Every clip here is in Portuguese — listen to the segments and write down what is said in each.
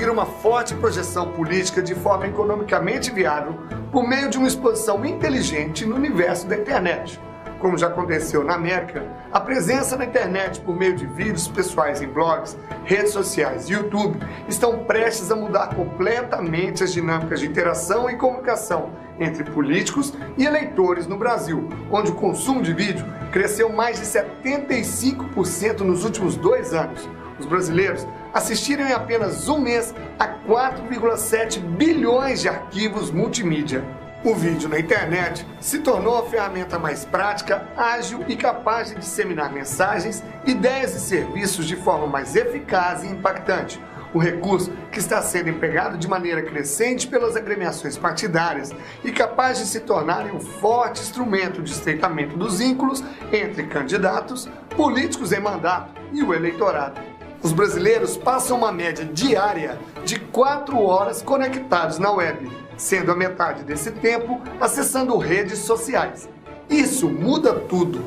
conseguir uma forte projeção política de forma economicamente viável por meio de uma exposição inteligente no universo da internet. Como já aconteceu na América, a presença na internet por meio de vídeos pessoais em blogs, redes sociais e YouTube estão prestes a mudar completamente as dinâmicas de interação e comunicação entre políticos e eleitores no Brasil, onde o consumo de vídeo cresceu mais de 75% nos últimos 2 anos. Os brasileiros assistiram em apenas um mês a 4,7 bilhões de arquivos multimídia. O vídeo na internet se tornou a ferramenta mais prática, ágil e capaz de disseminar mensagens, ideias e serviços de forma mais eficaz e impactante. O recurso que está sendo empregado de maneira crescente pelas agremiações partidárias e capaz de se tornar um forte instrumento de estreitamento dos vínculos entre candidatos, políticos em mandato e o eleitorado. Os brasileiros passam uma média diária de 4 horas conectados na web, sendo a metade desse tempo acessando redes sociais. Isso muda tudo.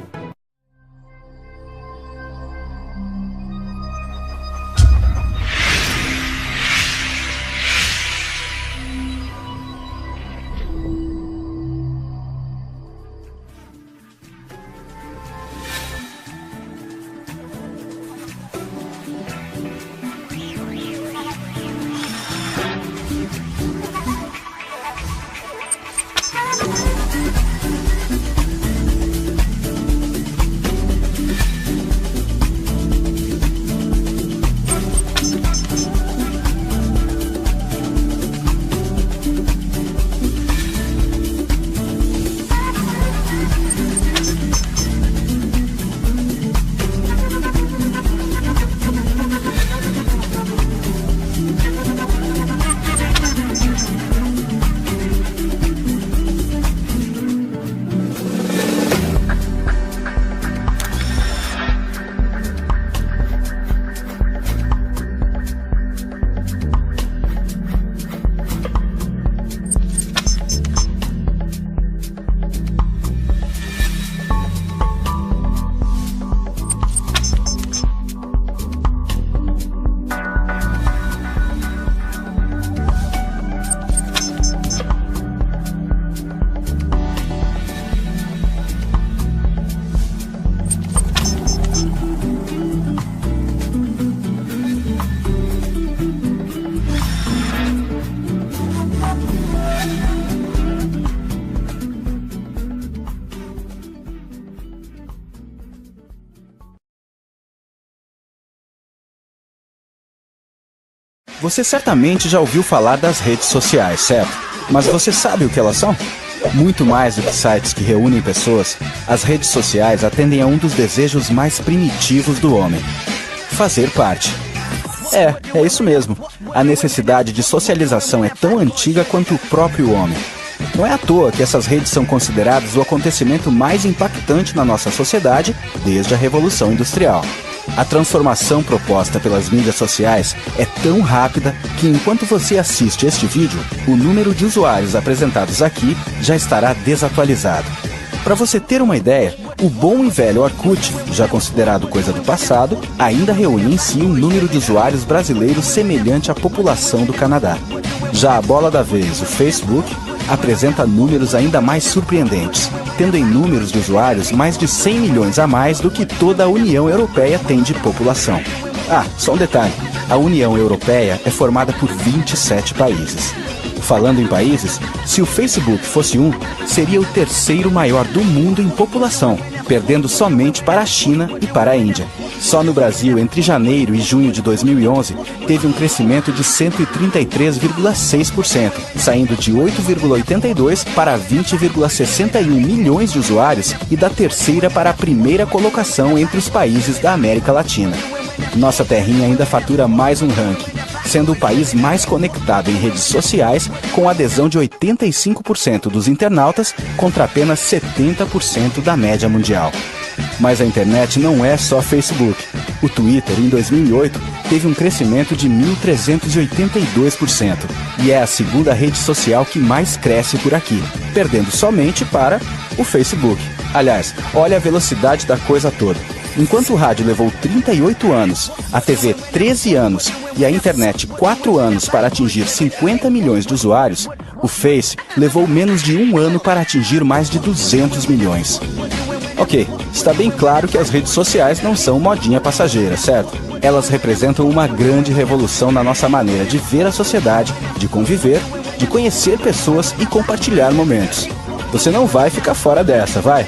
Você certamente já ouviu falar das redes sociais, certo? Mas você sabe o que elas são? Muito mais do que sites que reúnem pessoas, as redes sociais atendem a um dos desejos mais primitivos do homem: fazer parte. É isso mesmo. A necessidade de socialização é tão antiga quanto o próprio homem. Não é à toa que essas redes são consideradas o acontecimento mais impactante na nossa sociedade desde a Revolução Industrial. A transformação proposta pelas mídias sociais é tão rápida que, enquanto você assiste este vídeo, o número de usuários apresentados aqui já estará desatualizado. Para você ter uma ideia, o bom e velho Orkut, já considerado coisa do passado, ainda reúne em si um número de usuários brasileiros semelhante à população do Canadá. Já a bola da vez, o Facebook, apresenta números ainda mais surpreendentes, tendo em números de usuários mais de 100 milhões a mais do que toda a União Europeia tem de população. Só um detalhe, a União Europeia é formada por 27 países. Falando em países, se o Facebook fosse seria o 3º maior do mundo em população, perdendo somente para a China e para a Índia. Só no Brasil, entre janeiro e junho de 2011, teve um crescimento de 133,6%, saindo de 8,82 para 20,61 milhões de usuários e da 3ª para a 1ª colocação entre os países da América Latina. Nossa terrinha ainda fatura mais um ranking, sendo o país mais conectado em redes sociais, com adesão de 85% dos internautas contra apenas 70% da média mundial. Mas a internet não é só Facebook. O Twitter, em 2008, teve um crescimento de 1.382% e é a 2ª rede social que mais cresce por aqui, perdendo somente para o Facebook. Aliás, olha a velocidade da coisa toda. Enquanto o rádio levou 38 anos, a TV 13 anos e a internet 4 anos para atingir 50 milhões de usuários, o Face levou menos de um ano para atingir mais de 200 milhões. Ok, está bem claro que as redes sociais não são modinha passageira, certo? Elas representam uma grande revolução na nossa maneira de ver a sociedade, de conviver, de conhecer pessoas e compartilhar momentos. Você não vai ficar fora dessa, vai?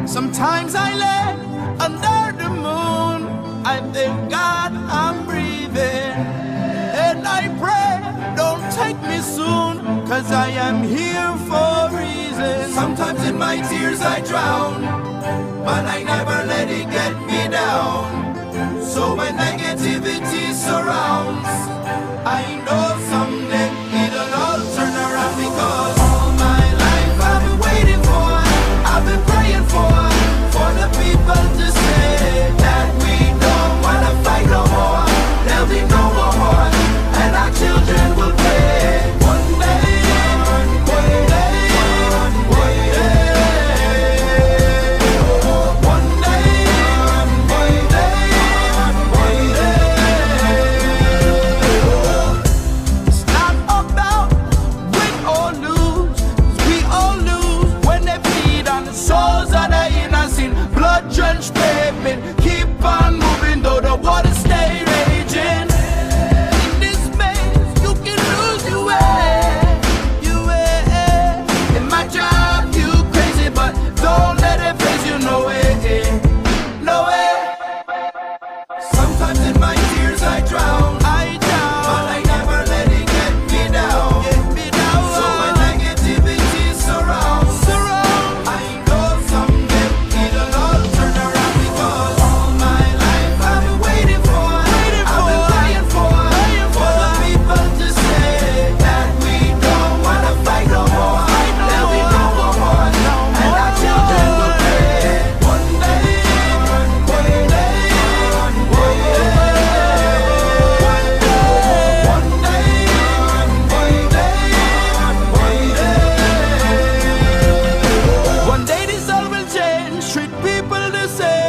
Sometimes I lay under the moon, I thank God I'm breathing, and I pray, don't take me soon, cause I am here for a reason. Sometimes in my tears I drown, but I never let it get me down. So when negativity surrounds, I know someday it'll all turn around, because all my life I've been waiting for, I've been praying for the people to say that we don't wanna fight no more. There'll be no more war, and our children will pay. One day, one day, one day, it's not about win or lose, 'cause we all lose when they feed on the souls of the innocent. Blood-drenched pavement, keep on moving though the water stay raging. In this maze, you can lose your way, your way. In my job, you crazy, but don't let it face you, no way, no way. Sometimes in my tears I drown, but I never let it get me down. So when negativity surrounds, I know someday it'll all turn around, because all my life I've been waiting for, I've been praying for the people to say that we don't wanna fight no more. There'll be no more war, and our children will pay. One day, one day, one day this all will change, treat people the same.